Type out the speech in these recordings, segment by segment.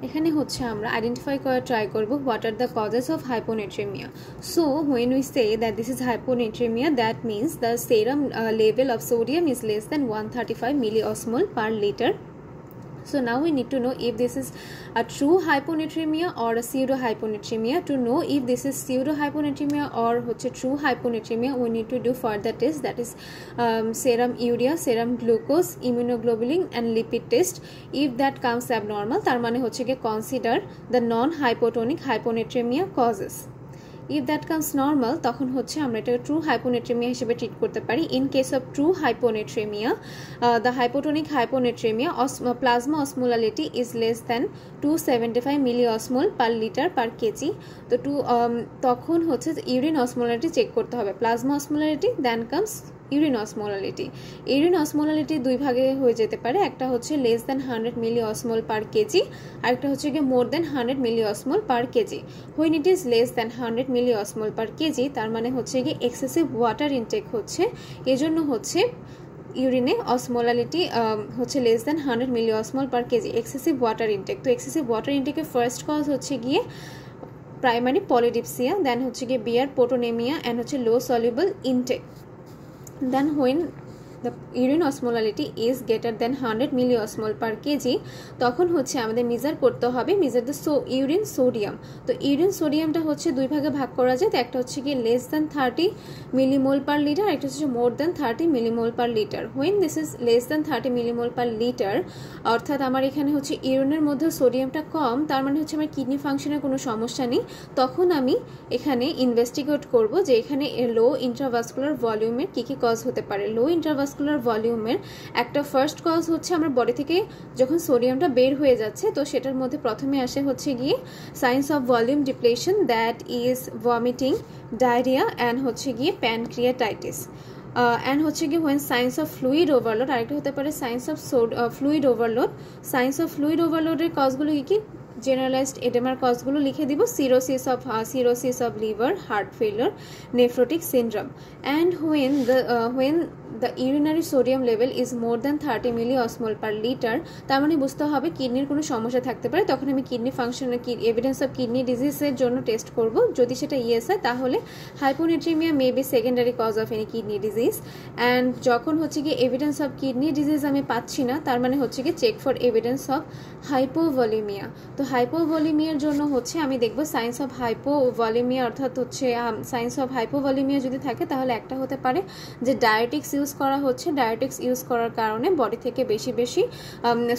এখানে হচ্ছে আমরা আইডেন্টিফাই করার ট্রাই করব what are the causes of hyponatremia. So when we say that this is hyponatremia, that means the serum level of sodium is less than 135 milliosmol per liter. So now we need to know if this is a true hyponatremia or a pseudo hyponatremia. To know if this is pseudo hyponatremia or true hyponatremia, we need to do further tests, that is serum urea, serum glucose, immunoglobulin and lipid test. If that comes abnormal, tar mane consider the non hypotonic hyponatremia causes. If that comes normal, তখন হচ্ছে আমরা এটা true hyponatraemia হিসেবে treat করতে পারি। In case of true hyponatremia, the hypotonic hyponatremia plasma osmolality is less than 275 milliosmol per liter per kg। তো তখন হচ্ছে ইউরিন অসমোলালিটি চেক করতে হবে, plasma osmolality then comes urine osmolality. Urine osmolality দুই ভাগে হয়ে যেতে পারে, একটা হচ্ছে less than 100 milliosmol per kg, আরেকটা হচ্ছে গিয়ে more than 100 milliosmol per kg। When it is less than 100 milliosmol per kg, তার মানে হচ্ছে গিয়ে এক্সেসিভ ওয়াটার ইনটেক হচ্ছে, এজন্য হচ্ছে ইউরিনে অসমোলালিটি হচ্ছে less than 100 milliosmol per kg, excessive water intact. তো এক্সেসিভ ওয়াটার ইনটেকের ফার্স্ট কজ হচ্ছে গিয়ে প্রাইমারি পলিডিপসিয়া, দেন হচ্ছে গিয়ে বিয়ার পোটোনেমিয়া অ্যান্ড হচ্ছে low soluble intake. Then when the urine osmolality is greater than 100 milliosmol per kg, তখন হচ্ছে আমাদের মেজার করতে হবে, মেজার দ্য ইউরিন সোডিয়াম। তো ইউরিন সোডিয়ামটা হচ্ছে দুই ভাগে ভাগ করা যায়, তো একটা হচ্ছে কি less than 30 millimol per liter, একটা হচ্ছে মোর than 30 millimol per liter। When this is less than 30 millimol per liter, অর্থাৎ আমার এখানে হচ্ছে ইউরিনের মধ্যে সোডিয়ামটা কম, তার মানে হচ্ছে আমার কিডনি ফাংশনের কোনো সমস্যা নেই, তখন আমি এখানে ইনভেস্টিগেট করব যে এখানে লো ইন্ট্রাভাস্কুলার ভলিউমের কী কী কজ হতে পারে। লো ইন্ট্রাভাস্কুলার ভলিউমের একটা ফার্স্ট কজ হচ্ছে আমার বডি থেকে যখন সোডিয়ামটা বের হয়ে যাচ্ছে, তো সেটার মধ্যে প্রথমে আসে হচ্ছে গিয়ে signs of volume depletion, that is vomiting, diarrhoea and হচ্ছে গিয়ে প্যানক্রিয়াটাইটিস। অ্যান্ড হচ্ছে কি when signs of fluid overload, আরেকটা হতে পারে signs of fluid overload. Signs of fluid ওভারলোডের কজগুলো কি কি? জেনারেলাইজড এডেমার কজগুলো লিখে দিব, cirrhosis of liver, heart failure, nephrotic syndrome. And when the urinary sodium level is more than 30 milliosmol per liter, তার মানে বুঝতে হবে কিডনির কোনো সমস্যা থাকতে পারে, তখন আমি কিডনি ফাংশনের এভিডেন্স অফ কিডনি ডিজিজের জন্য টেস্ট করব। যদি সেটা ইয়েস হয় তাহলে hyponatremia may be secondary cause of any kidney disease. And যখন হচ্ছে কি এভিডেন্স অফ কিডনি ডিজিজ আমি পাচ্ছি না, তার মানে হচ্ছে কি check for evidence of hypovolaemia. তো হাইপোভলিমিয়ার জন্য হচ্ছে আমি দেখব সাইন্স অফ হাইপোভলিমিয়া, অর্থাৎ হচ্ছে সাইন্স অফ হাইপোভলিমিয়া যদি থাকে তাহলে একটা হতে পারে যে ডায়োটিক্স ইউজ করা হচ্ছে, ডায়োটিক্স ইউজ করার কারণে বডি থেকে বেশি বেশি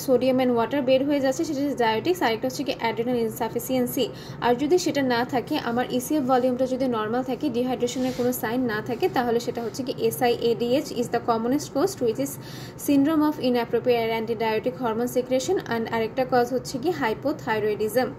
সোডিয়াম অ্যান্ড ওয়াটার বের হয়ে যাচ্ছে, সেটা হচ্ছে ডায়োটিক্স। আরেকটা হচ্ছে কি অ্যাড্রিনাল ইনসাফিসিয়েন্সি। আর যদি সেটা না থাকে, আমার ইসিএফ ভলিউমটা যদি নর্মাল থাকে, ডিহাইড্রেশনের কোনো সাইন না থাকে, তাহলে সেটা হচ্ছে কি SIADH is the commonest cause, which is syndrome of inappropriate antidiuretic hormone secretion. And আরেকটা কজ হচ্ছে কি হাইপোথাইরয়েডিজম।